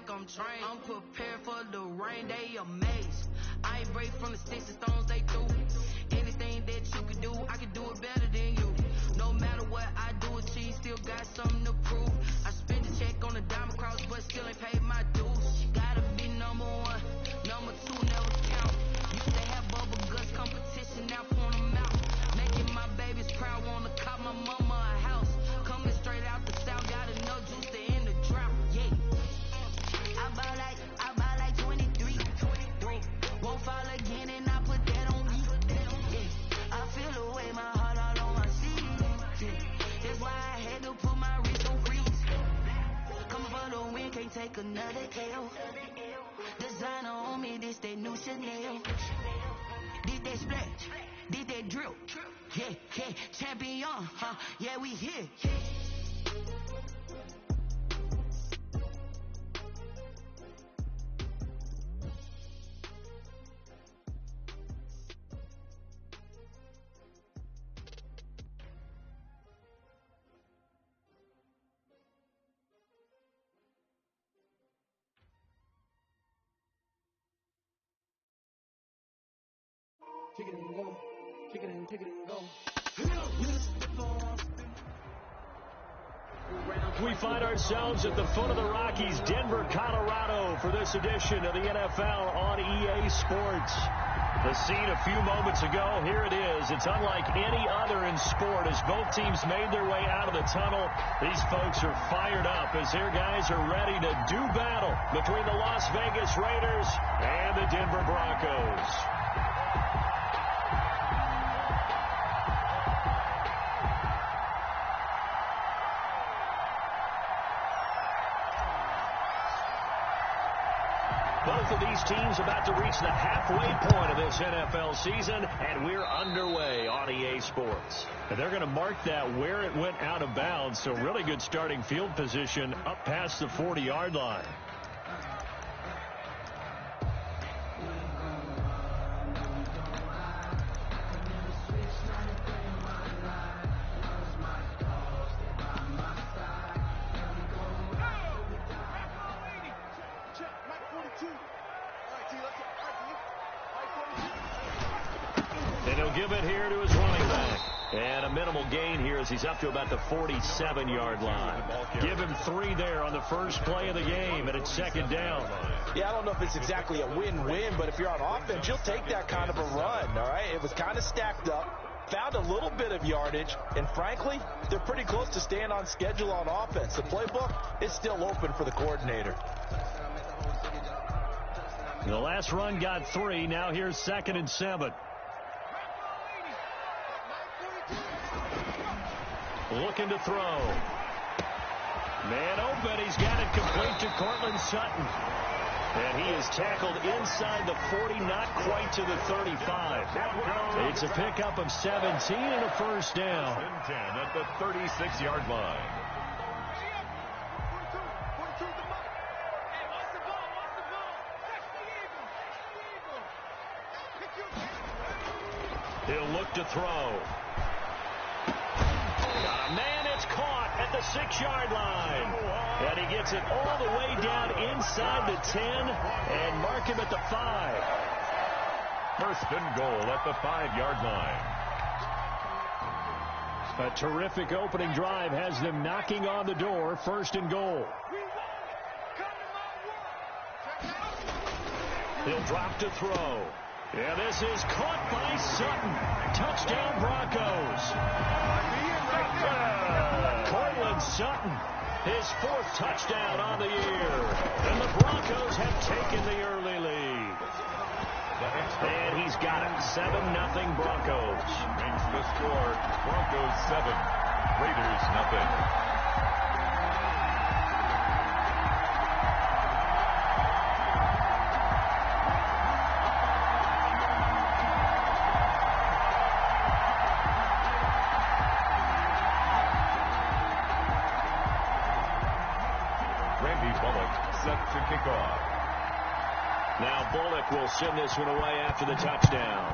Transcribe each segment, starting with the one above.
like I'm trained. I'm prepared for the rain, they amazed. I ain't break from the sticks and stones they threw. Anything that you can do, I can do it better than you. No matter what I do, achieve, still got something to prove. I spent a check on the diamond cross, but still ain't paid my dues. Gotta be number one, number two never count. Used to have bubble guts competition, now point them out. Making my babies proud, wanna cop my mama a house. Coming straight out the south, got enough juice to end the drought. Yeah, I buy like 23. Won't fall again, and I put that on me. Yeah, I feel the way, my heart all on my sleeve. Yeah, that's why I had to put my wrist on freeze. Come for the win, can't take another L. Designer on me, this that new Chanel. Did that splash, did that drill. Yeah, yeah, champion, huh? Yeah, we here. Kick it and go. Kick it and go. We find ourselves at the foot of the Rockies, Denver, Colorado, for this edition of the NFL on EA Sports. The scene a few moments ago, here it is. It's unlike any other in sport as both teams made their way out of the tunnel. These folks are fired up as their guys are ready to do battle between the Las Vegas Raiders and the Denver Broncos. Both of these teams about to reach the halfway point of this NFL season, and we're underway on EA Sports. And they're going to mark that where it went out of bounds, so really good starting field position up past the 40-yard line. And he'll give it here to his running back. And a minimal gain here as he's up to about the 47-yard line. Give him 3 there on the first play of the game, and it's second down. Yeah, I don't know if it's exactly a win-win, but if you're on offense, you'll take that kind of a run, all right? It was kind of stacked up, found a little bit of yardage, and frankly, they're pretty close to staying on schedule on offense. The playbook is still open for the coordinator. The last run got 3. Now here's 2nd and 7. Looking to throw. Man open. He's got it complete to Cortland Sutton. And he is tackled inside the 40, not quite to the 35. It's a pickup of 17 and a first down. 10 at the 36-yard line. He'll look to throw. Man, it's caught at the 6-yard line. And he gets it all the way down inside the 10 and mark him at the 5. First and goal at the 5-yard line. A terrific opening drive has them knocking on the door. First and goal. He'll drop to throw. Yeah, this is caught by Sutton. Touchdown Broncos. Cortland Sutton, his 4th touchdown on the year. And the Broncos have taken the early lead. And he's got it. 7-0 Broncos. Makes the score. Broncos 7, Raiders 0. Set to kick off. Now Bullock will send this one away after the touchdown.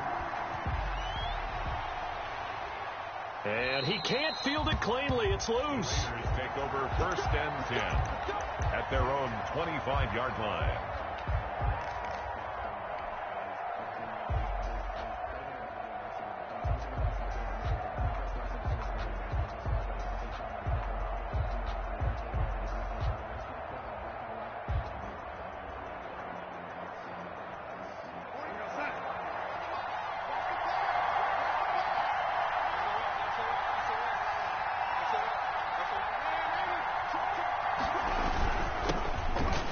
And he can't field it cleanly. It's loose. Raiders take over 1st and 10 at their own 25-yard line.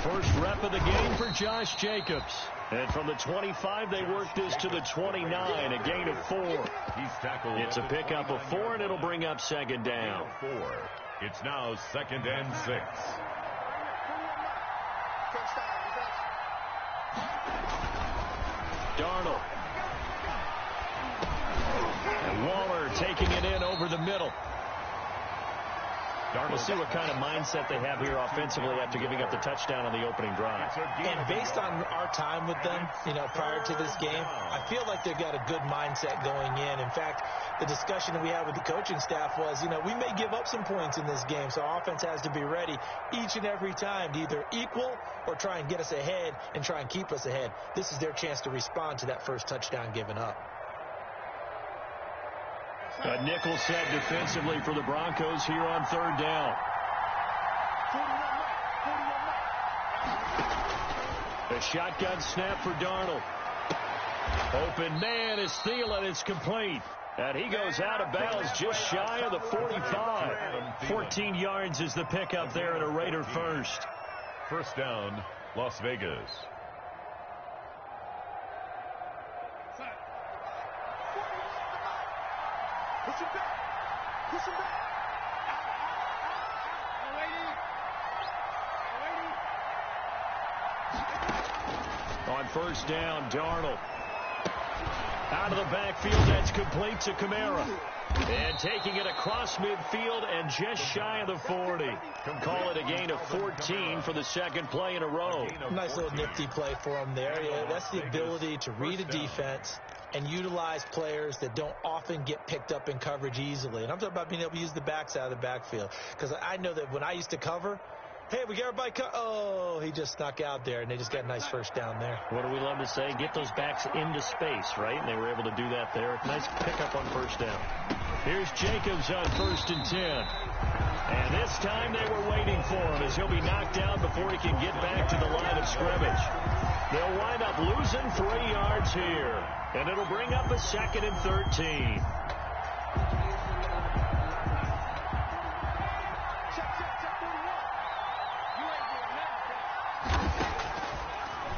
First rep of the game for Josh Jacobs. And from the 25, they work this to the 29, a gain of 4. He's tackled. It's a pickup of 4, and it'll bring up second down. 4. It's now 2nd and 6. Darnold. And Waller taking it in over the middle. We'll see what kind of mindset they have here offensively after giving up the touchdown on the opening drive. And based on our time with them, prior to this game, I feel like they've got a good mindset going in. In fact, the discussion that we had with the coaching staff was, we may give up some points in this game, so our offense has to be ready each and every time to either equal or try and get us ahead and try and keep us ahead. This is their chance to respond to that first touchdown given up. A nickel set defensively for the Broncos here on 3rd down. A shotgun snap for Darnold. Open man is Thielen. It's complete. And he goes out of bounds just shy of the 45. 14 yards is the pickup there and a Raider first. First down, Las Vegas. On first down, Darnold. Out of the backfield, that's complete to Kamara. And taking it across midfield and just shy of the 40. Call it a gain of 14 for the second play in a row. Nice little nifty play for him there. Yeah, that's the ability to read a defense and utilize players that don't often get picked up in coverage easily. And I'm talking about being able to use the backs out of the backfield. Because I know that when I used to cover, hey, we got everybody oh, he just snuck out there, and they just got a nice first down there. What do we love to say? Get those backs into space, right? And they were able to do that there. Nice pickup on first down. Here's Jacobs on 1st and 10. And this time they were waiting for him as he'll be knocked down before he can get back to the line of scrimmage. They'll wind up losing 3 yards here. And it'll bring up a 2nd and 13.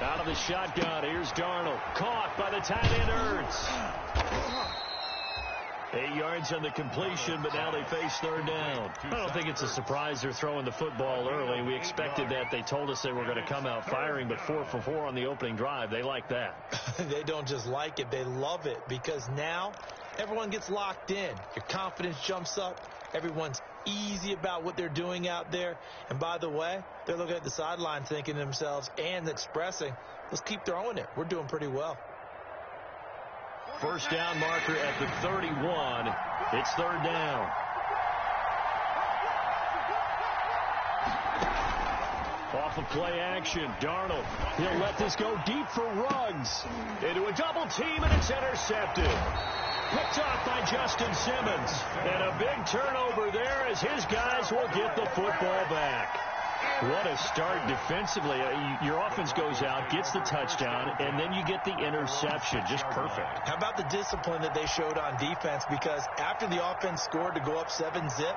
Out of the shotgun, here's Darnold. Caught by the tight end, Ertz. 8 yards on the completion, but now they face 3rd down. I don't think it's a surprise they're throwing the football early. We expected that. They told us they were going to come out firing, but 4 for 4 on the opening drive. They like that. They don't just like it. They love it because now everyone gets locked in. Your confidence jumps up. Everyone's easy about what they're doing out there. And by the way, they're looking at the sideline thinking to themselves and expressing, let's keep throwing it. We're doing pretty well. First down marker at the 31. It's 3rd down. Off of play action, Darnold. He'll let this go deep for Ruggs. Into a double team, and it's intercepted. Picked off by Justin Simmons. And a big turnover there as his guys will get the football back. What a start defensively. Your offense goes out, gets the touchdown, and then you get the interception. Just perfect. How about the discipline that they showed on defense? Because after the offense scored to go up 7-zip,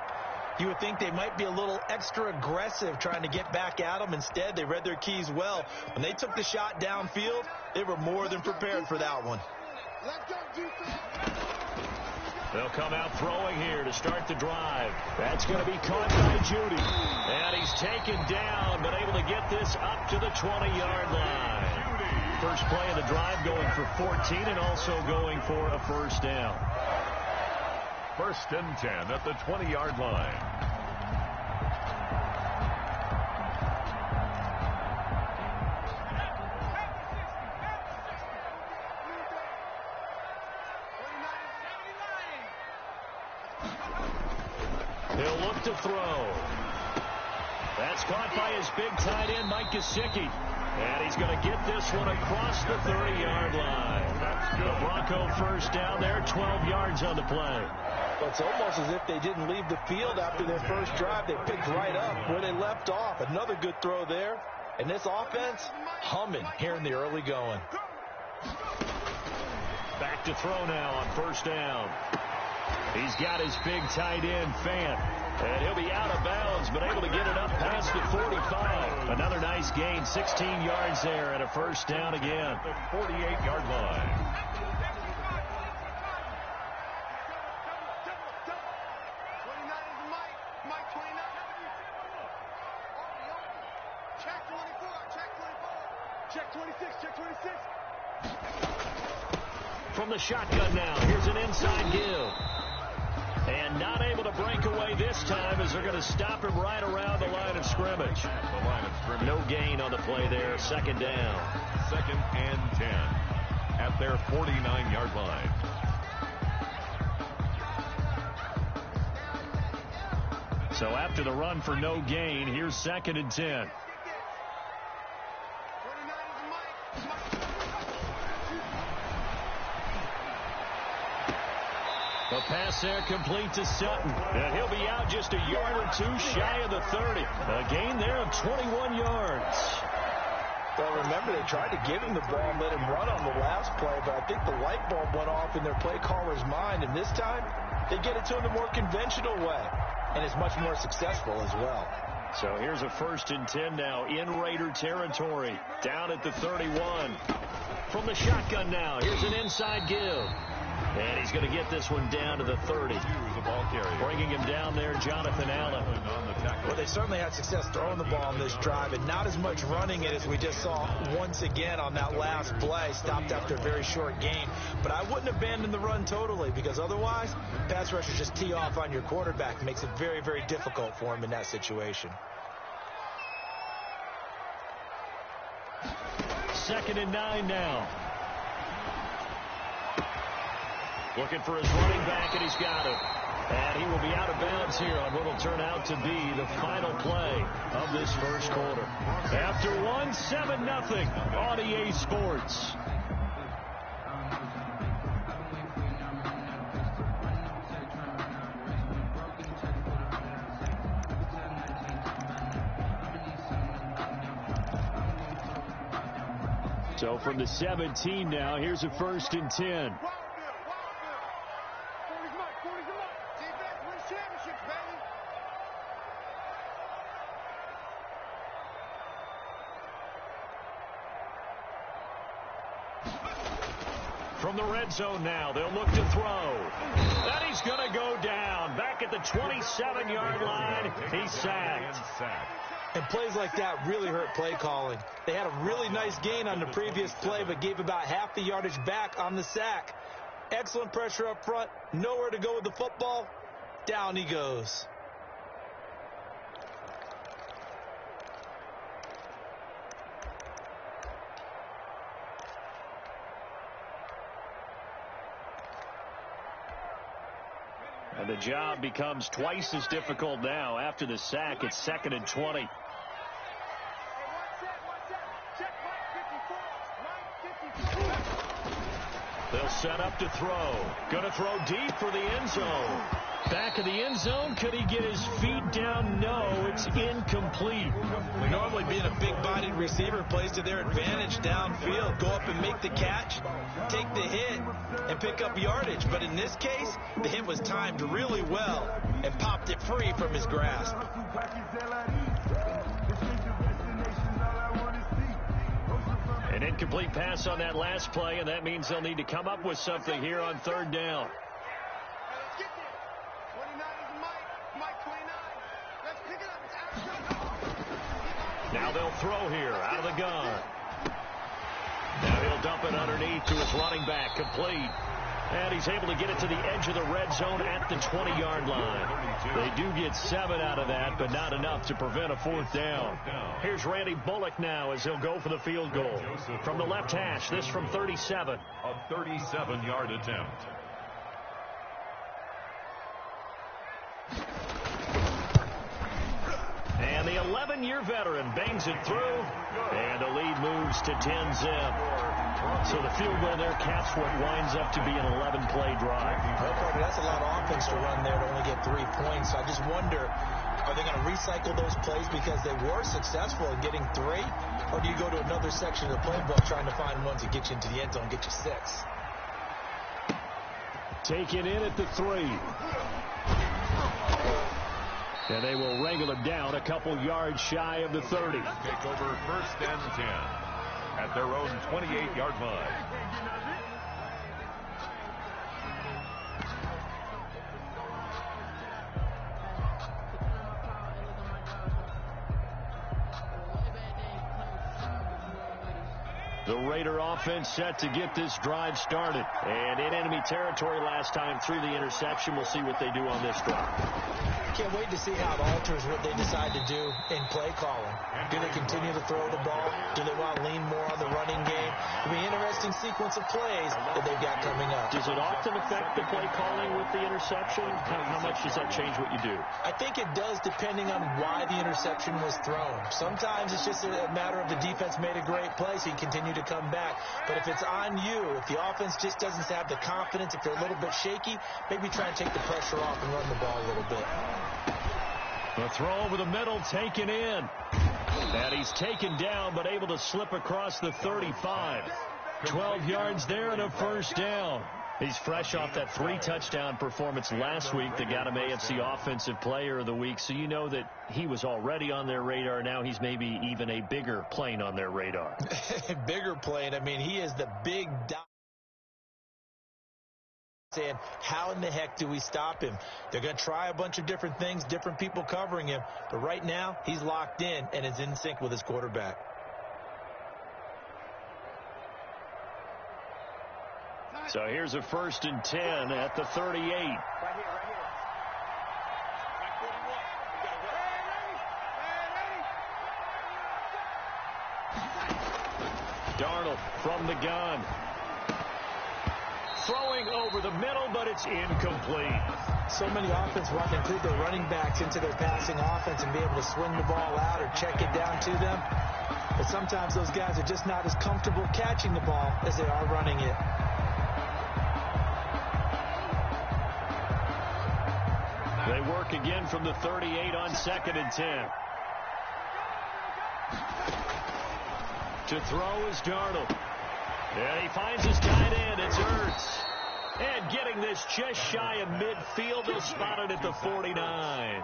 you would think they might be a little extra aggressive trying to get back at them. Instead, they read their keys well. When they took the shot downfield, they were more than prepared for that one. They'll come out throwing here to start the drive. That's going to be caught by Judy. And he's taken down, but able to get this up to the 20-yard line. First play of the drive going for 14 and also going for a first down. 1st and 10 at the 20-yard line. He'll look to throw. That's caught by his big tight end, Mike Gesicki. And he's going to get this one across the 30-yard line. The Bronco first down there, 12 yards on the play. Well, it's almost as if they didn't leave the field after their first drive. They picked right up where they left off. Another good throw there. And this offense, humming here in the early going. Back to throw now on first down. He's got his big tight end, Fant. And he'll be out of bounds, but able to get it up past the 45. Another nice gain, 16 yards there, and a first down again. The 48-yard line. From the shotgun now, here's an inside give. And not able to break away this time as they're going to stop him right around the line of scrimmage. The line of scrimmage. No gain on the play there, second down. 2nd and 10 at their 49-yard line. So after the run for no gain, here's 2nd and 10. The pass there complete to Sutton. And he'll be out just a yard or two shy of the 30. A gain there of 21 yards. Well, remember, they tried to give him the ball and let him run on the last play, but I think the light bulb went off in their play caller's mind, and this time they get it to him the more conventional way, and it's much more successful as well. So here's a 1st and 10 now in Raider territory, down at the 31. From the shotgun now, here's an inside give. And he's going to get this one down to the 30. Bringing him down there, Jonathan Allen. Well, they certainly had success throwing the ball on this drive, and not as much running it as we just saw once again on that last play. Stopped after a very short gain. But I wouldn't abandon the run totally, because otherwise, pass rushers just tee off on your quarterback. It makes it very, very difficult for him in that situation. 2nd and 9 now. Looking for his running back, and he's got it. And he will be out of bounds here on what will turn out to be the final play of this first quarter. After 7-0 on EA Sports. So from the 17 now, here's a 1st and 10. From the red zone now, they'll look to throw. And he's going to go down. Back at the 27-yard line, he's sacked. And plays like that really hurt play calling. They had a really nice gain on the previous play, but gave about half the yardage back on the sack. Excellent pressure up front. Nowhere to go with the football. Down he goes. And the job becomes twice as difficult now after the sack. It's 2nd and 20. They'll set up to throw. Going to throw deep for the end zone. Back of the end zone. Could he get his feet down? No, it's incomplete. Normally being a big-bodied receiver plays to their advantage downfield. Go up and make the catch, take the hit, and pick up yardage. But in this case, the hit was timed really well and popped it free from his grasp. An incomplete pass on that last play, and that means they'll need to come up with something here on 3rd down. Now they'll throw here out of the gun. Now he'll dump it underneath to his running back, complete. And he's able to get it to the edge of the red zone at the 20-yard line. They do get 7 out of that, but not enough to prevent a 4th down. Here's Randy Bullock now as he'll go for the field goal. From the left hash, this from 37. A 37-yard attempt. And the 11 17-year veteran bangs it through, and the lead moves to 10-zip. So the field goal there caps what winds up to be an 11-play drive. Well, Carter, that's a lot of offense to run there to only get 3 points. So I just wonder, are they going to recycle those plays because they were successful in getting 3? Or do you go to another section of the playbook trying to find ones that get you into the end zone and get you 6? Taken in at the 3. And they will wrangle it down a couple yards shy of the 30. Take over 1st and 10 at their own 28-yard line. The Raider offense set to get this drive started. And in enemy territory last time through the interception. We'll see what they do on this drive. Can't wait to see how it alters what they decide to do in play calling. Do they continue to throw the ball? Do they want to lean more on the running game? It'll be an interesting sequence of plays that they've got coming up. Does it often affect the play calling with the interception? How much does that change what you do? I think it does, depending on why the interception was thrown. Sometimes it's just a matter of the defense made a great play, so you continue to come back. But if it's on you, if the offense just doesn't have the confidence, if they're a little bit shaky, maybe try and take the pressure off and run the ball a little bit. The throw over the middle taken in. And he's taken down but able to slip across the 35. 12 yards there and a 1st down. He's fresh off that 3-touchdown performance last week that got him AFC Offensive Player of the Week. So you know that he was already on their radar. Now he's maybe even a bigger plane on their radar. Bigger plane. I mean, he is the big dot. Saying, how in the heck do we stop him? They're going to try a bunch of different things, different people covering him. But right now, he's locked in and is in sync with his quarterback. So here's a 1st and 10 at the 38. Right here. Darnold from the gun. Throwing over the middle, but it's incomplete. So many offense want to include their running backs into their passing offense and be able to swing the ball out or check it down to them. But sometimes those guys are just not as comfortable catching the ball as they are running it. They work again from the 38 on 2nd and 10. To throw is Darnold. And he finds his tight end. It's Ertz. And getting this just shy of midfield. They'll spot it at the 49.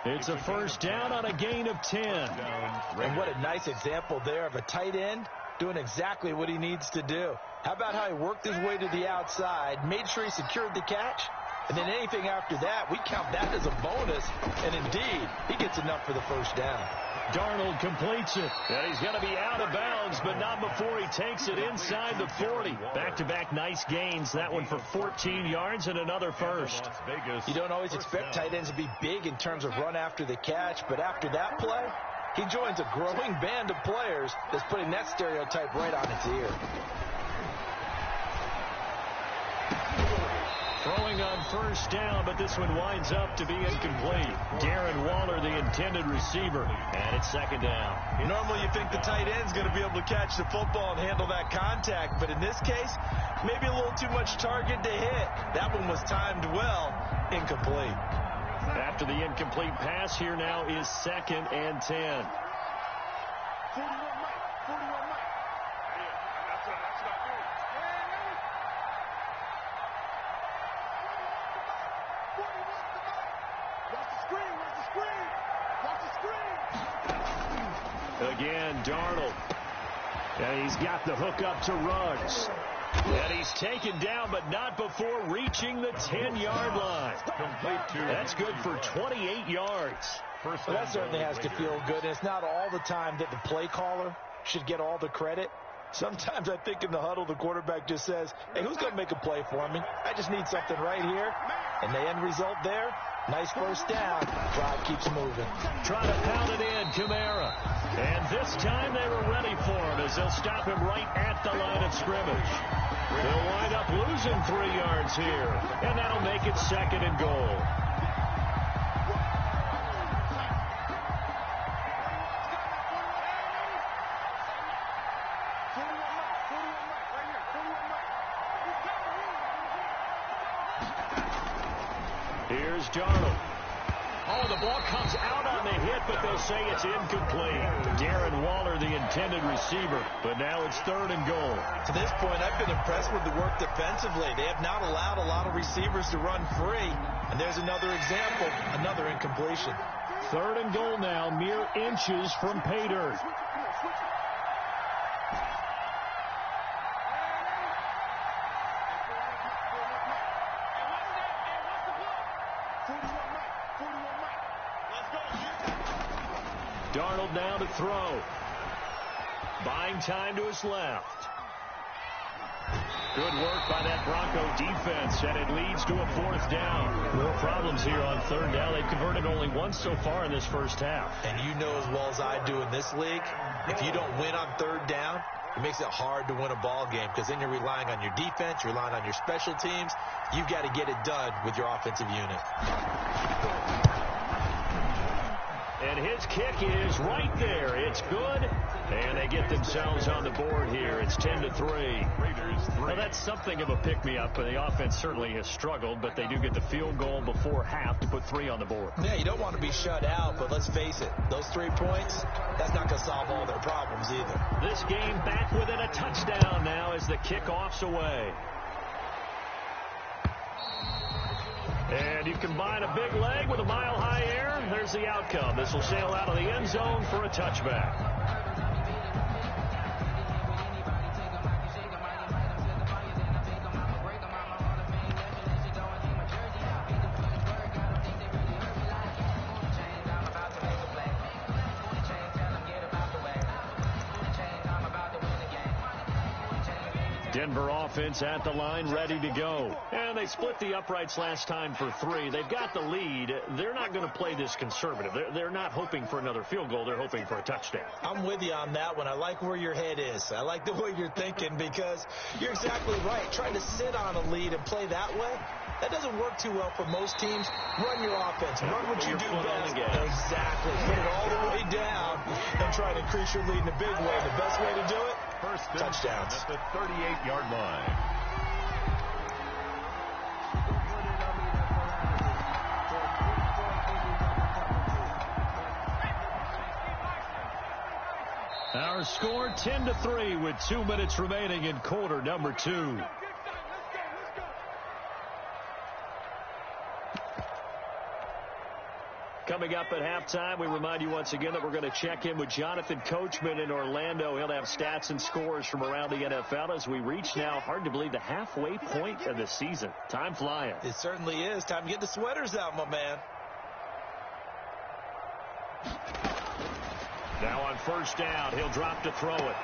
It's a 1st down on a gain of 10. And what a nice example there of a tight end doing exactly what he needs to do. How about how he worked his way to the outside, made sure he secured the catch, and then anything after that, we count that as a bonus. And indeed, he gets enough for the 1st down. Darnold completes it. And he's going to be out of bounds, but not before he takes it inside the 40. Back-to-back nice gains. That one for 14 yards and another 1st. You don't always expect tight ends to be big in terms of run after the catch, but after that play, he joins a growing band of players that's putting that stereotype right on its ear. Throwing on 1st down, but this one winds up to be incomplete. Darren Waller, the intended receiver, and it's 2nd down. Normally you think the tight end's going to be able to catch the football and handle that contact, but in this case, maybe a little too much target to hit. That one was timed well, incomplete. After the incomplete pass, here now is 2nd and 10. 41 Mike. Again, Darnold. And he's got the hook up to Ruggs. And he's taken down, but not before reaching the 10-yard line. That's good for 28 yards. Well, that certainly has to feel good. And it's not all the time that the play caller should get all the credit. Sometimes I think in the huddle, the quarterback just says, hey, who's going to make a play for me? I just need something right here. And the end result there, nice 1st down. Drive keeps moving. Trying to pound it in, Kamara. And this time they were ready for him as they'll stop him right at the line of scrimmage. They'll wind up losing 3 yards here. And that'll make it 2nd and goal. Here's Darnold. Oh, the ball comes out on the hit, but they'll say it's incomplete. Darren Waller, the intended receiver, but now it's 3rd and goal. To this point, I've been impressed with the work defensively. They have not allowed a lot of receivers to run free. And there's another example, another incompletion. 3rd and goal now, mere inches from pay dirt. Darnold now to throw. Buying time to his left. Good work by that Bronco defense, and it leads to a 4th down. More problems here on 3rd down. They've converted only once so far in this first half. And you know as well as I do in this league, if you don't win on 3rd down, it makes it hard to win a ball game because then you're relying on your defense, you're relying on your special teams. You've got to get it done with your offensive unit. And his kick is right there. It's good. And they get themselves on the board here. It's 10-3. Well, that's something of a pick-me-up. The offense certainly has struggled, but they do get the field goal before half to put 3 on the board. Yeah, you don't want to be shut out, but let's face it. Those 3 points, that's not going to solve all their problems either. This game back within a touchdown now as the kickoff's away. And you combine a big leg with a mile-high air, there's the outcome. This will sail out of the end zone for a touchback. Denver offense at the line, ready to go. And they split the uprights last time for 3. They've got the lead. They're not going to play this conservative. They're not hoping for another field goal. They're hoping for a touchdown. I'm with you on that one. I like where your head is. I like the way you're thinking because you're exactly right. Trying to sit on a lead and play that way, that doesn't work too well for most teams. Run your offense. Run what you do best. Exactly. Put it all the way down and try to increase your lead in a big way. The best way to do it, First touchdowns. At the 38-yard line. Our score 10-3 with 2 minutes remaining in quarter number 2. Coming up at halftime, we remind you once again that we're going to check in with Jonathan Coachman in Orlando. He'll have stats and scores from around the NFL as we reach now, hard to believe, the halfway point of the season. Time flying. It certainly is. Time to get the sweaters out, my man. Now on first down, he'll drop to throw it.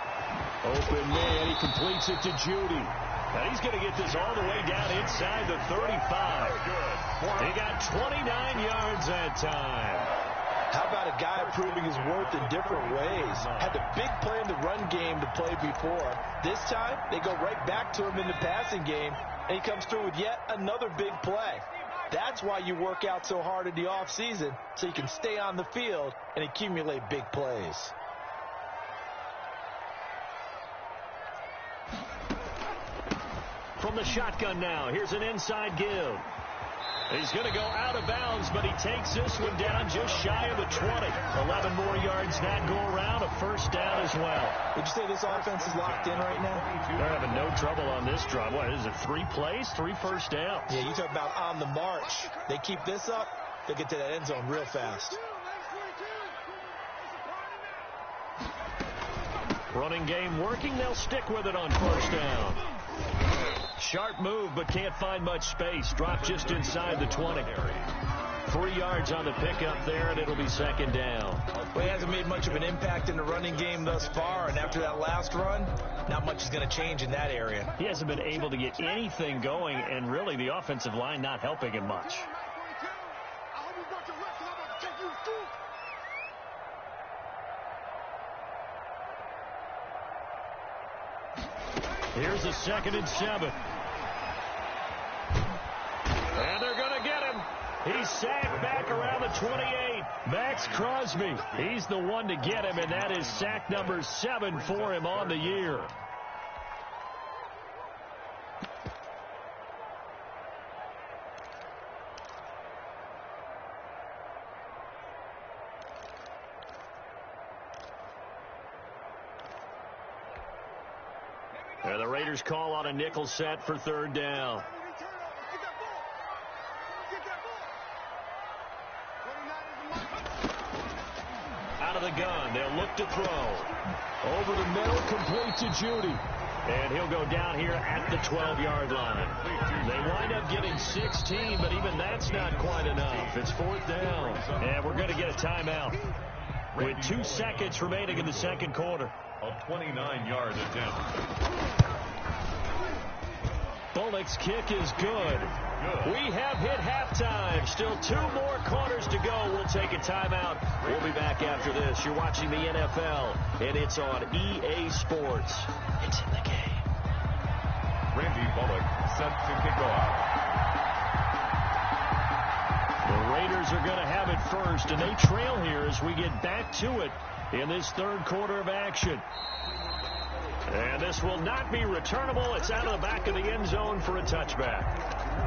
Open man, he completes it to Judy. And he's going to get this all the way down inside the 35. He got 29 yards that time. How about a guy proving his worth in different ways? Had the big play in the run game to play before. This time, they go right back to him in the passing game, and he comes through with yet another big play. That's why you work out so hard in the offseason, so you can stay on the field and accumulate big plays. From the shotgun now, here's an inside give. He's going to go out of bounds, but he takes this one down just shy of the 20. 11 more yards that go around, a first down as well. Would you say this offense is locked in right now? They're having no trouble on this drive. What is it, 3 plays, 3 first downs? Yeah, you talk about on the march. They keep this up, they get to that end zone real fast. Running game working, they'll stick with it on first down. Sharp move, but can't find much space. Drop just inside the 20. 3 yards on the pickup there, and it'll be second down. Well, he hasn't made much of an impact in the running game thus far, and after that last run, not much is going to change in that area. He hasn't been able to get anything going, and really the offensive line not helping him much. Here's a 2nd and 7. And they're going to get him. He's sacked back around the 28. Max Crosby, he's the one to get him, and that is sack number 7 for him on the year. And the Raiders call on a nickel set for third down. Out of the gun, they'll look to throw. Over the middle, complete to Judy. And he'll go down here at the 12-yard line. They wind up getting 16, but even that's not quite enough. It's fourth down. And we're going to get a timeout with 2 seconds remaining in the second quarter. A 29-yard attempt. Bullock's kick is good. We have hit halftime. Still 2 more quarters to go. We'll take a timeout. We'll be back after this. You're watching the NFL, and it's on EA Sports. It's in the game. Randy Bullock set to kick off. The Raiders are going to have it first, and they trail here as we get back to it in this third quarter of action. And this will not be returnable. It's out of the back of the end zone for a touchback.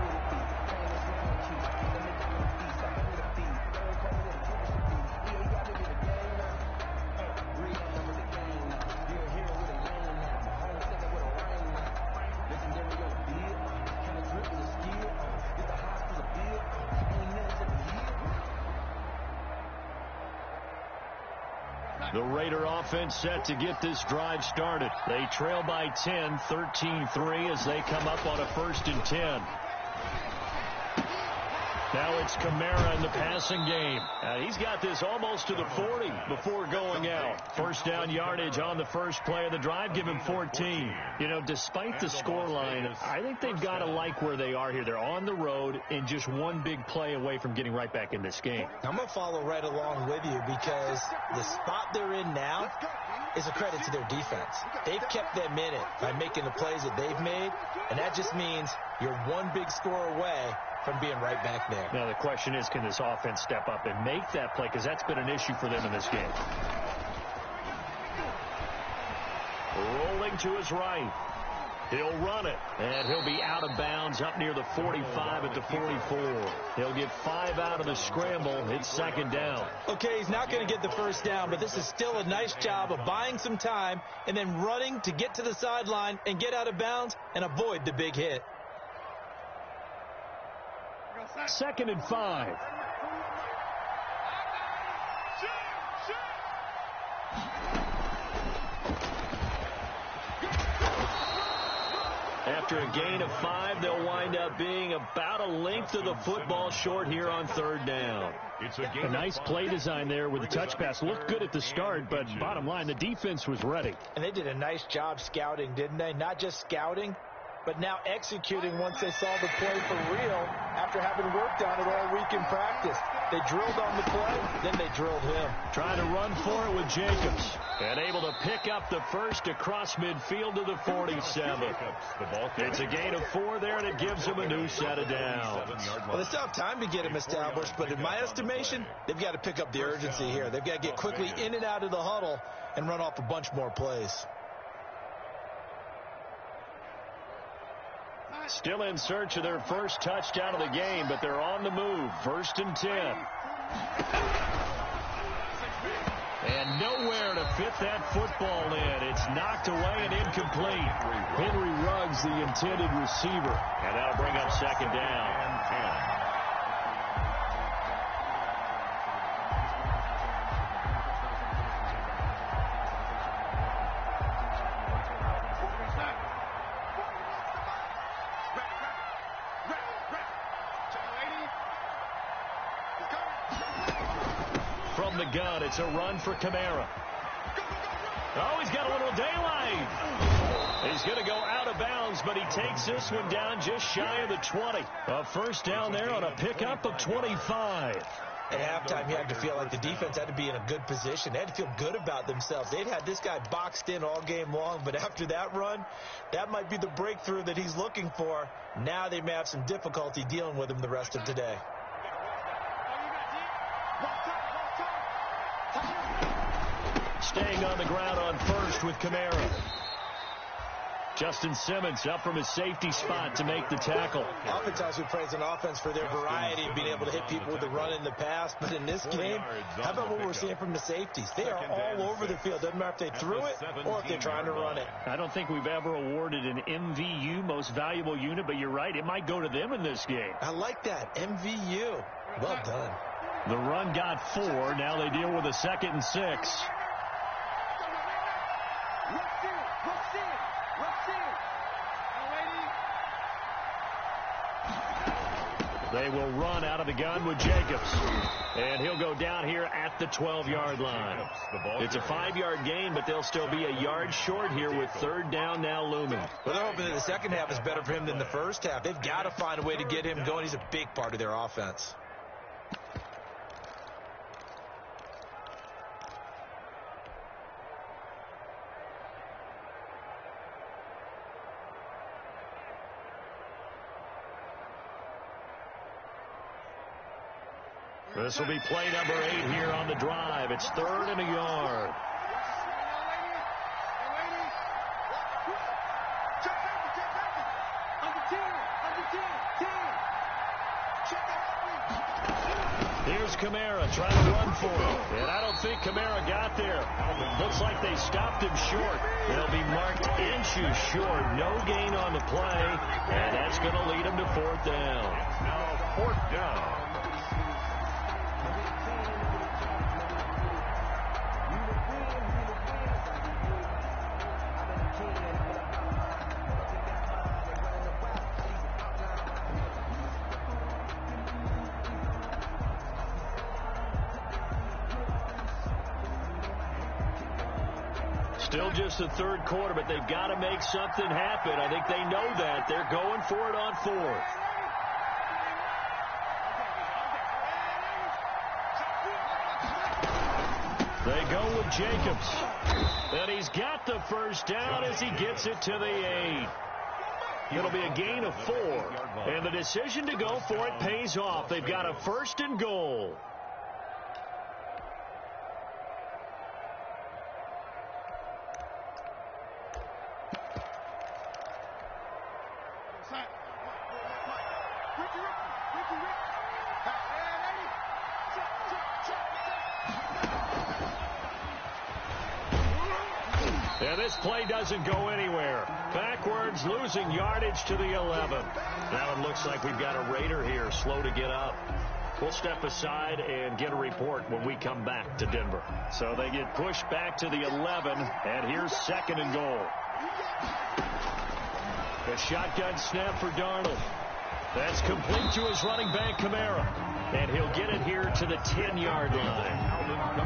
The Raider offense set to get this drive started. They trail by 10, 13-3 as they come up on a 1st and 10. Now it's Kamara in the passing game. He's got this almost to the 40 before going out. First down yardage on the first play of the drive. Give him 14. You know, despite the scoreline, I think they've got to like where they are here. They're on the road and just one big play away from getting right back in this game. I'm going to follow right along with you because the spot they're in now is a credit to their defense. They've kept them in it by making the plays that they've made, and that just means you're one big score away from being right back there. Now the question is, can this offense step up and make that play? Because that's been an issue for them in this game. Rolling to his right. He'll run it, and he'll be out of bounds up near the 45 at the 44. He'll get 5 out of the scramble. It's second down. Okay, he's not going to get the first down, but this is still a nice job of buying some time and then running to get to the sideline and get out of bounds and avoid the big hit. 2nd and 5. After a gain of 5, they'll wind up being about a length of the football short here on third down. A nice play design there with the touch pass. Looked good at the start, but bottom line, the defense was ready. And they did a nice job scouting, didn't they? Not just scouting, but now executing once they saw the play for real after having worked on it all week in practice. They drilled on the play, then they drilled him. Trying to run for it with Jacobs. And able to pick up the first across midfield to the 47. It's a gain of 4 there, and it gives them a new set of downs. Well, they still have time to get him established, but in my estimation, they've got to pick up the urgency here. They've got to get quickly in and out of the huddle and run off a bunch more plays. Still in search of their first touchdown of the game, but they're on the move. 1st and 10. And nowhere to fit that football in. It's knocked away and incomplete. Henry Ruggs, the intended receiver. And that'll bring up second down. From the gun, it's a run for Kamara. Oh, he's got a little daylight. He's going to go out of bounds, but he takes this one down just shy of the 20. A first down there on a pickup of 25. At halftime, you had to feel like the defense had to be in a good position. They had to feel good about themselves. They'd had this guy boxed in all game long, but after that run, that might be the breakthrough that he's looking for. Now they may have some difficulty dealing with him the rest of today. Staying on the ground on first with Kamara. Justin Simmons up from his safety spot to make the tackle. Oftentimes we praise an offense for their variety of being able to hit people with the run in the past. But in this game, how about what we're seeing from the safeties? They are all over the field. Doesn't matter if they threw it or if they're trying to run it. I don't think we've ever awarded an MVU, most valuable unit, but you're right. It might go to them in this game. I like that. MVU. Well done. The run got 4. Now they deal with a 2nd and 6. They will run out of the gun with Jacobs. And he'll go down here at the 12-yard line. It's a 5-yard gain, but they'll still be a yard short here with 3rd down now looming. Well, they're hoping that the second half is better for him than the first half. They've got to find a way to get him going. He's a big part of their offense. This will be play number 8 here on the drive. It's 3rd and a yard. Here's Kamara trying to run for it. And I don't think Kamara got there. Looks like they stopped him short. They'll be marked inches short. No gain on the play. And that's going to lead them to 4th down. Now 4th down. Still just the 3rd quarter, but they've got to make something happen. I think they know that. They're going for it on 4th. They go with Jacobs. And he's got the 1st down as he gets it to the 8. It'll be a gain of 4. And the decision to go for it pays off. They've got a 1st and goal. And this play doesn't go anywhere. Backwards, losing yardage to the 11. Now it looks like we've got a Raider here, slow to get up. We'll step aside and get a report when we come back to Denver. So they get pushed back to the 11, and here's 2nd and goal. A shotgun snap for Darnold. That's complete to his running back, Kamara. And he'll get it here to the 10-yard line.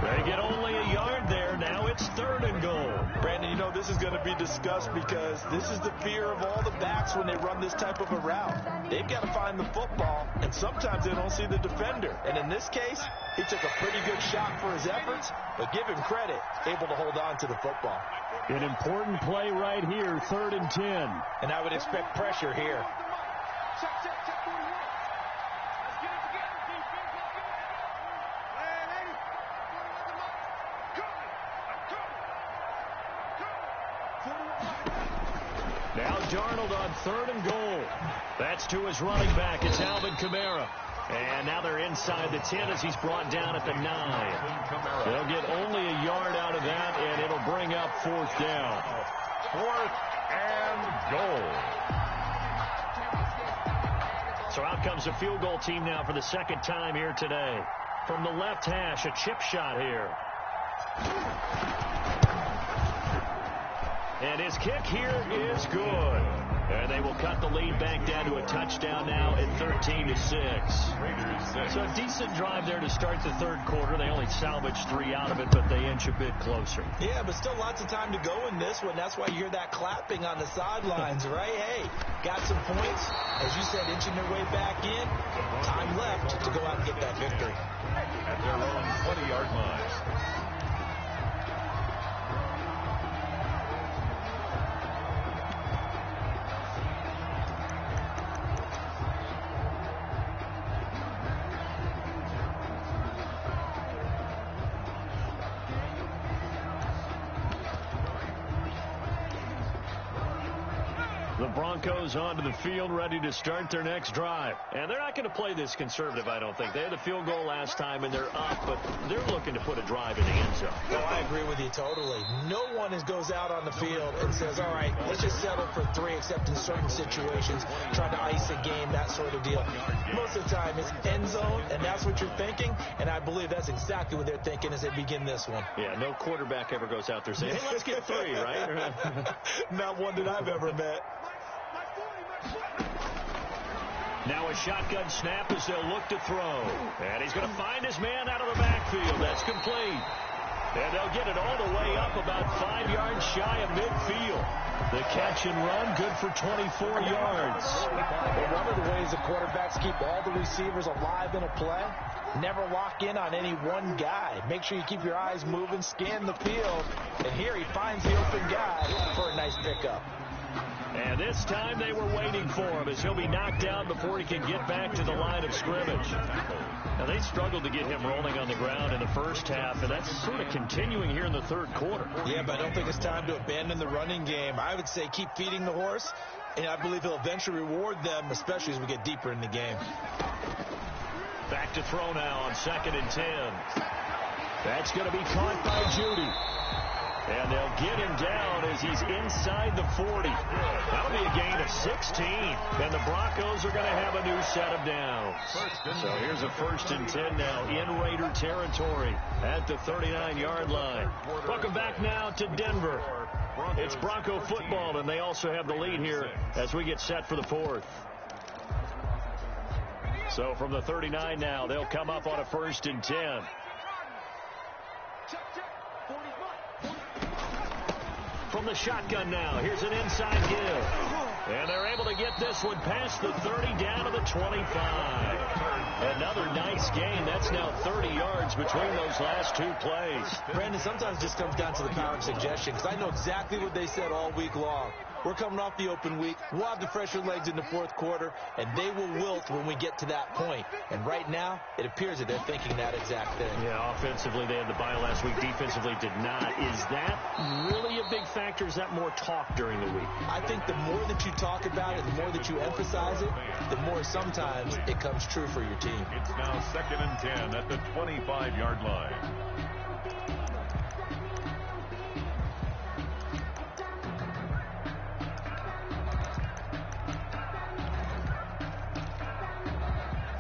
They get only a yard there. Now it's 3rd and goal. Brandon, you know this is going to be discussed because this is the fear of all the backs when they run this type of a route. They've got to find the football, and sometimes they don't see the defender. And in this case, he took a pretty good shot for his efforts, but give him credit, able to hold on to the football. An important play right here, 3rd and 10. And I would expect pressure here. Now Darnold on 3rd and goal. That's to his running back. It's Alvin Kamara. And now they're inside the 10 as he's brought down at the 9. They'll get only a yard out of that, and it'll bring up 4th down. 4th and goal. So out comes the field goal team now for the 2nd time here today. From the left hash, a chip shot here. And his kick here is good. And they will cut the lead back down to a touchdown now at 13-6. So a decent drive there to start the 3rd quarter. They only salvaged 3 out of it, but they inch a bit closer. Yeah, but still lots of time to go in this one. That's why you hear that clapping on the sidelines, right? Hey, got some points. As you said, inching their way back in. Time left to go out and get that victory. At their own 20-yard line. The Broncos onto the field, ready to start their next drive. And they're not going to play this conservative, I don't think. They had a field goal last time, and they're up, but they're looking to put a drive in the end zone. No, I agree with you totally. No one goes out on the field and says, all right, let's just settle for 3, except in certain situations, trying to ice a game, that sort of deal. Most of the time, it's end zone, and that's what you're thinking, and I believe that's exactly what they're thinking as they begin this one. Yeah, no quarterback ever goes out there saying, hey, let's get 3, right? Not one that I've ever met. Now a shotgun snap as they'll look to throw. And he's going to find his man out of the backfield. That's complete. And they'll get it all the way up about 5 yards shy of midfield. The catch and run, good for 24 yards. Well, one of the ways the quarterbacks keep all the receivers alive in a play, never lock in on any one guy. Make sure you keep your eyes moving, scan the field. And here he finds the open guy for a nice pickup. And this time they were waiting for him as he'll be knocked down before he can get back to the line of scrimmage. Now, they struggled to get him rolling on the ground in the first half, and that's sort of continuing here in the third quarter. Yeah, but I don't think it's time to abandon the running game. I would say keep feeding the horse, and I believe he'll eventually reward them, especially as we get deeper in the game. Back to throw now on 2nd and 10. That's going to be caught by Judy. And they'll get him down as he's inside the 40. That'll be a gain of 16. And the Broncos are going to have a new set of downs. So here's a 1st and 10 now in Raider territory at the 39-yard line. Welcome back now to Denver. It's Bronco football, and they also have the lead here as we get set for the 4th. So from the 39 now, they'll come up on a 1st and 10. From the shotgun now, here's an inside give. And they're able to get this one past the 30 down to the 25. Another nice gain. That's now 30 yards between those last 2 plays. Brandon, sometimes it just comes down to the power of suggestion, because I know exactly what they said all week long. We're coming off the open week. We'll have the fresher legs in the 4th quarter, and they will wilt when we get to that point. And right now, it appears that they're thinking that exact thing. Yeah, offensively, they had the bye last week. Defensively, did not. Is that really a big factor? Is that more talk during the week? I think the more that you talk about it, the more that you emphasize it, the more sometimes it comes true for your team. It's now 2nd and 10 at the 25-yard line.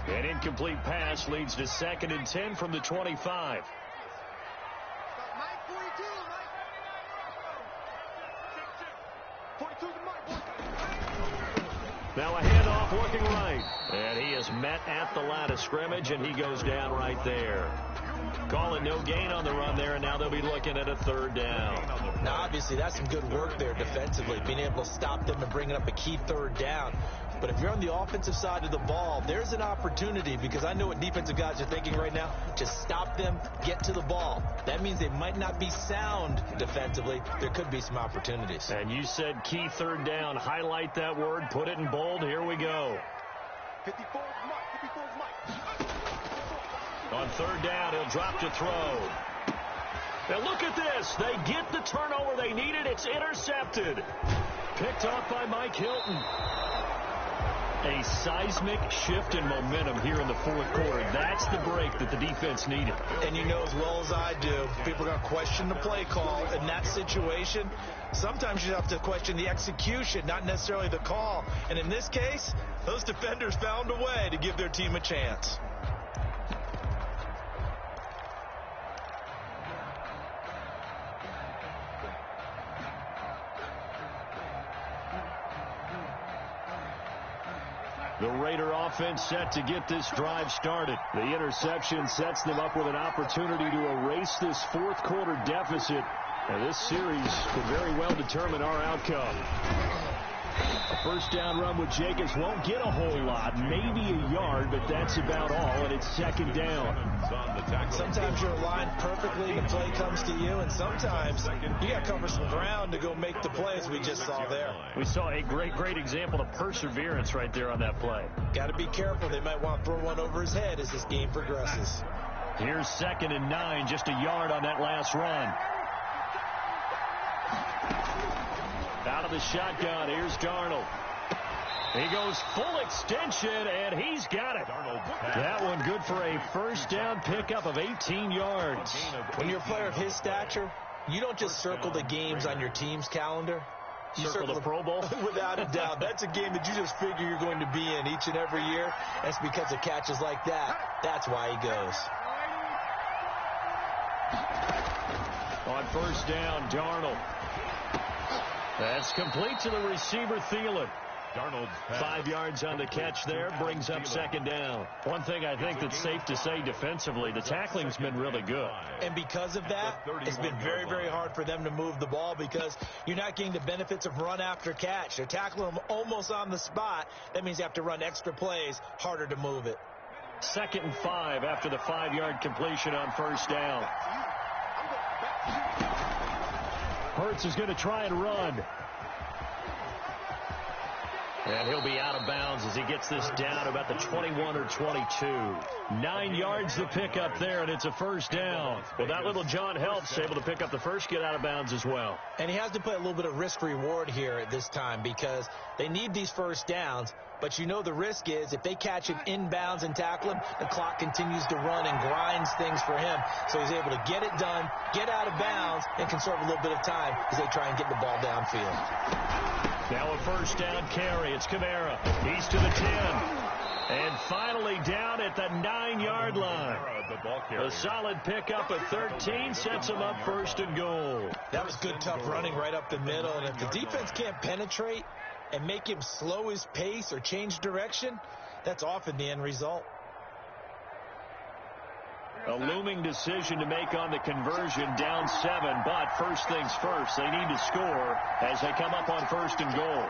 An incomplete pass leads to 2nd and 10 from the 25. Now a handoff looking right. And he is met at the line of scrimmage, and he goes down right there. Calling no gain on the run there, and now they'll be looking at a 3rd down. Now, obviously, that's some good work there defensively, being able to stop them and bringing up a key 3rd down. But if you're on the offensive side of the ball, there's an opportunity, because I know what defensive guys are thinking right now, to stop them, get to the ball. That means they might not be sound defensively. There could be some opportunities. And you said key 3rd down. Highlight that word. Put it in bold. Here we go. 54 Mike. On 3rd down, he'll drop to throw. Now look at this. They get the turnover they needed. It's intercepted. Picked off by Mike Hilton. A seismic shift in momentum here in the 4th quarter. That's the break that the defense needed. And you know as well as I do, people are going to question the play call in that situation. Sometimes you have to question the execution, not necessarily the call. And in this case, those defenders found a way to give their team a chance. The Raider offense set to get this drive started. The interception sets them up with an opportunity to erase this 4th quarter deficit. And this series could very well determine our outcome. A 1st down run with Jacobs won't get a whole lot, maybe a yard, but that's about all, and it's 2nd down. Sometimes you're aligned perfectly, the play comes to you, and sometimes you got to cover some ground to go make the play, as we just saw there. We saw a great example of perseverance right there on that play. Got to be careful. They might want to throw one over his head as this game progresses. Here's 2nd and 9, just a yard on that last run. Out of the shotgun, here's Darnold. He goes full extension, and he's got it. That one good for a first down pickup of 18 yards. When you're a player of his stature, you don't just circle the games on your team's calendar. You circle the Pro Bowl? Without a doubt. That's a game that you just figure you're going to be in each and every year. That's because of catches like that. That's why he goes. On first down, Darnold. That's complete to the receiver, Thielen. 5 yards on the catch there, brings up second down. One thing I think that's safe to say defensively, the tackling's been really good. And because of that, it's been very, very hard for them to move the ball because you're not getting the benefits of run after catch. They're tackling them almost on the spot. That means you have to run extra plays, harder to move it. 2nd and 5 after the 5-yard completion on first down. Hurts is going to try and run. And he'll be out of bounds as he gets this down about the 21 or 22. 9 yards to pick up there, and it's a first down. Well, that little John helps, able to pick up the first, get out of bounds as well. And he has to play a little bit of risk-reward here at this time because they need these first downs. But you know the risk is if they catch him inbounds and tackle him, the clock continues to run and grinds things for him. So he's able to get it done, get out of bounds, and conserve a little bit of time as they try and get the ball downfield. Now a first down carry. It's Kamara. He's to the 10. And finally down at the 9-yard line. A solid pickup of 13 sets him up first and goal. That was good, tough running right up the middle. And if the defense can't penetrate and make him slow his pace or change direction, that's often the end result. A looming decision to make on the conversion, down 7, but first things first, they need to score as they come up on first and goal.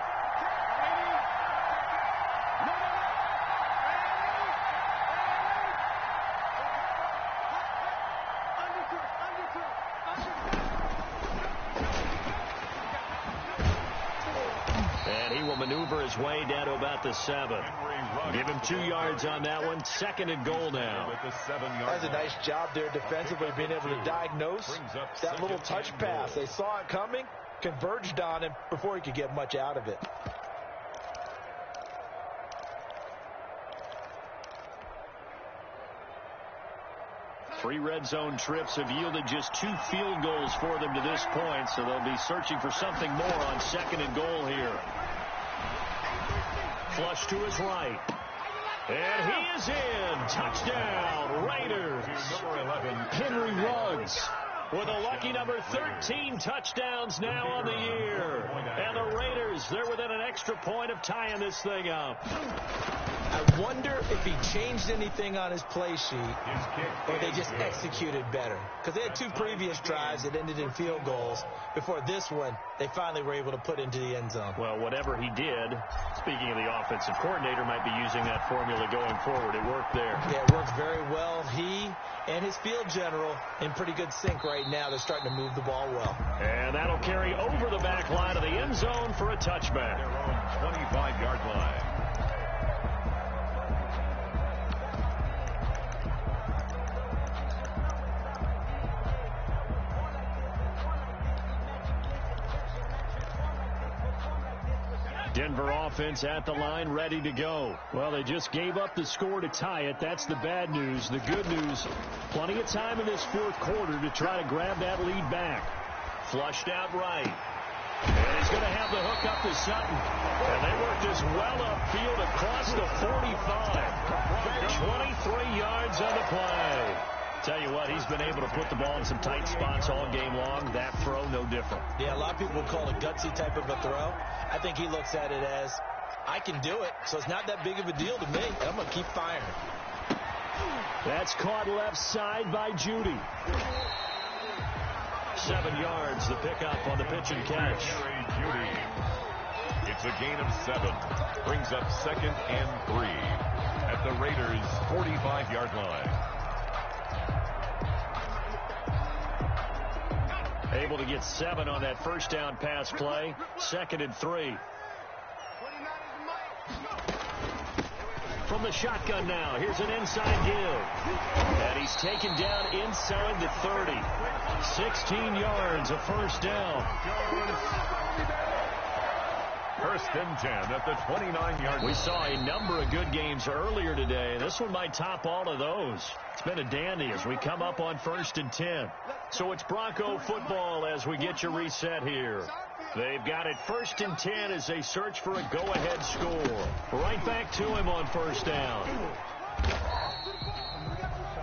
And he will maneuver his way down to about the 7. Give him 2 yards on that one. 2nd and goal now. That's a nice job there defensively, being able to diagnose that little touch pass. They saw it coming, converged on him before he could get much out of it. Three red zone trips have yielded just 2 field goals for them to this point, so they'll be searching for something more on 2nd and goal here. Flush to his right. And he is in. Touchdown, Raiders. Number 11, Henry Ruggs with a lucky number 13 touchdowns now on the year. And the Raiders, they're within an extra point of tying this thing up. I wonder if he changed anything on his play sheet or they just executed better. Because they had 2 previous drives that ended in field goals. Before this one, they finally were able to put into the end zone. Well, whatever he did, speaking of the offensive coordinator, might be using that formula going forward. It worked there. Yeah, it worked very well. He and his field general in pretty good sync right now. They're starting to move the ball well. And that'll carry over the back line of the end zone for a touchback. their own 25-yard line. Denver offense at the line, ready to go. Well, they just gave up the score to tie it. That's the bad news. The good news, plenty of time in this 4th quarter to try to grab that lead back. Flushed out right. And he's going to have the hook up to Sutton. And they work this well upfield across the 45. 23 yards on the play. Tell you what, he's been able to put the ball in some tight spots all game long. That throw, no different. Yeah, a lot of people would call it a gutsy type of a throw. I think he looks at it as, I can do it, so it's not that big of a deal to me. I'm going to keep firing. That's caught left side by Judy. 7 yards, the pickup on the pitch and catch. Judy. It's a gain of 7. Brings up 2nd and 3 at the Raiders' 45-yard line. Able to get 7 on that first down pass play. 2nd and 3. From the shotgun now. Here's an inside give. And he's taken down inside the 30. 16 yards, a first down. and 10 at the 29-yard line. We saw a number of good games earlier today. This one might top all of those. It's been a dandy as we come up on 1st and 10. So it's Bronco football as we get you reset here. They've got it 1st and 10 as they search for a go-ahead score. Right back to him on 1st down.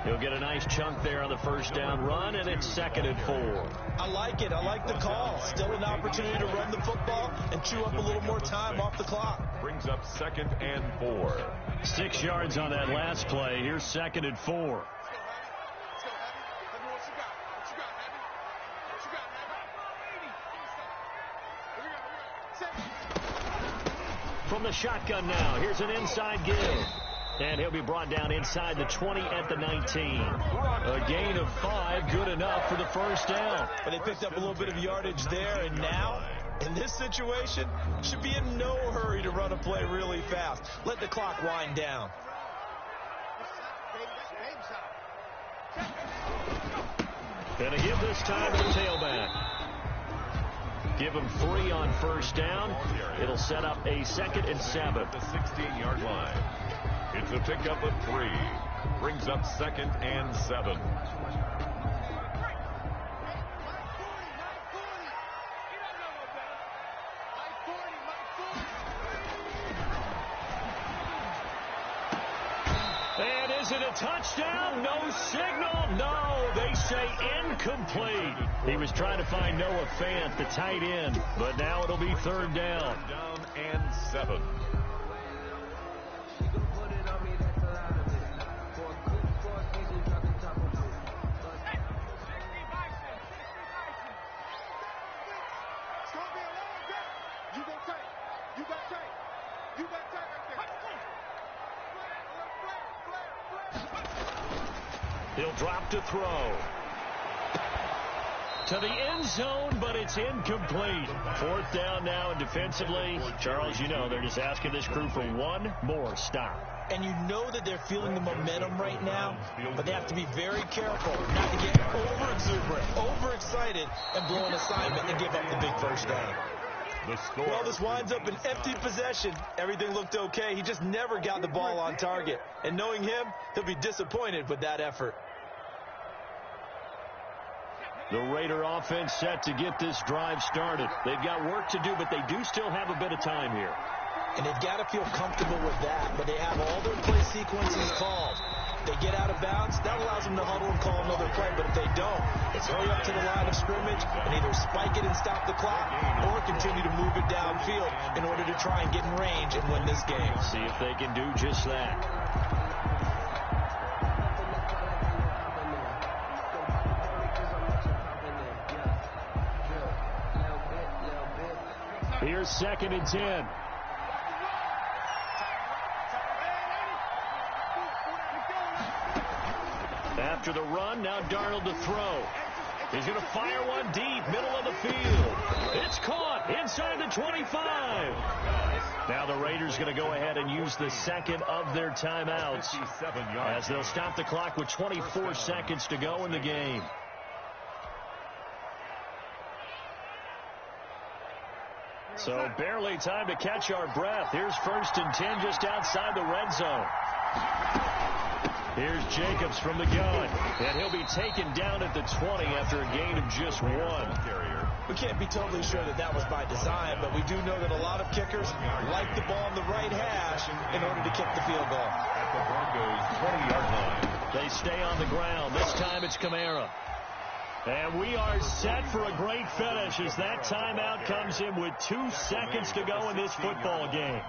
He'll get a nice chunk there on the 1st down run, and it's 2nd and 4. I like it. I like the call. Still an opportunity to run the football and chew up a little more time off the clock. Brings up 2nd and 4. 6 yards on that last play. Here's 2nd and 4. From the shotgun now, here's an inside give. And he'll be brought down inside the 20 at the 19. A gain of 5, good enough for the 1st down. But they picked up a little bit of yardage there, and now, in this situation, should be in no hurry to run a play really fast. Let the clock wind down. Gonna give this time to the tailback. Give him 3 on 1st down. It'll set up a 2nd and 7. At the 16-yard line. It's a pickup of 3. Brings up 2nd and 7. And is it a touchdown? No signal. No, they say incomplete. He was trying to find Noah Fant, the tight end, but now it'll be 3rd down. Down and 7. He'll drop to throw. To the end zone, but it's incomplete. 4th down now, and defensively, Charles, you know, they're just asking this crew for one more stop. And you know that they're feeling the momentum right now, but they have to be very careful not to get over-exuberant, overexcited, and blow an assignment and give up the big 1st down. The score. Well, this winds up an empty possession. Everything looked okay. He just never got the ball on target. And knowing him, he'll be disappointed with that effort. The Raider offense set to get this drive started. They've got work to do, but they do still have a bit of time here. And they've got to feel comfortable with that, but they have all their play sequences called. They get out of bounds, that allows them to huddle and call another play, but if they don't, it's hurry up to the line of scrimmage and either spike it and stop the clock or continue to move it downfield in order to try and get in range and win this game. See if they can do just that. Here's 2nd and 10. After the run, now Darnold to throw. He's going to fire one deep, middle of the field. It's caught inside the 25. Now the Raiders going to go ahead and use the 2nd of their timeouts as they'll stop the clock with 24 seconds to go in the game. So barely time to catch our breath. Here's 1st and 10 just outside the red zone. Here's Jacobs from the gun, and he'll be taken down at the 20 after a gain of just 1. We can't be totally sure that that was by design, but we do know that a lot of kickers like the ball on the right hash in order to kick the field goal. At the Broncos' 20-yard line. They stay on the ground. This time it's Kamara. And we are set for a great finish as that timeout comes in with 2 seconds to go in this football game.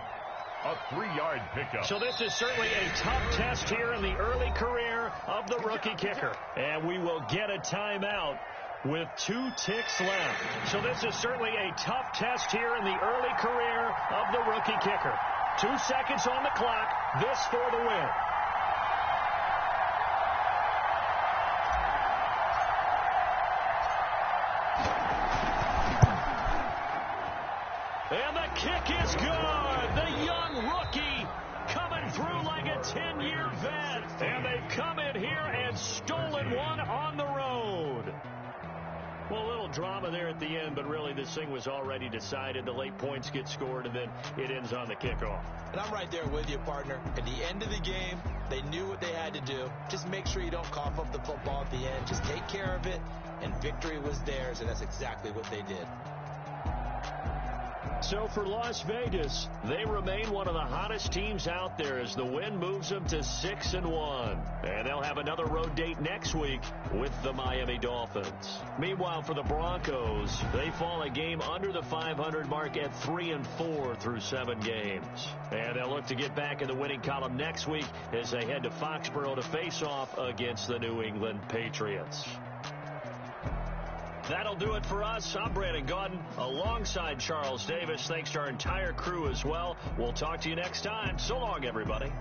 A 3-yard pickup. So this is certainly a tough test here in the early career of the rookie kicker. And we will get a timeout with 2 ticks left. So this is certainly a tough test here in the early career of the rookie kicker. 2 seconds on the clock. This for the win. And the kick is good. The young rookie coming through like a 10-year vet. And they've come in here and stolen one on the road. Well, a little little drama there at the end, but really this thing was already decided. The late points get scored, and then it ends on the kickoff. And I'm right there with you, partner. At the end of the game, they knew what they had to do. Just make sure you don't cough up the football at the end. Just take care of it, and victory was theirs, and that's exactly what they did. So for Las Vegas, they remain one of the hottest teams out there as the win moves them to 6-1. And they'll have another road date next week with the Miami Dolphins. Meanwhile, for the Broncos, they fall a game under the 500 mark at 3-4 through 7 games. And they'll look to get back in the winning column next week as they head to Foxborough to face off against the New England Patriots. That'll do it for us. I'm Brandon Gaudin alongside Charles Davis. Thanks to our entire crew as well. We'll talk to you next time. So long, everybody.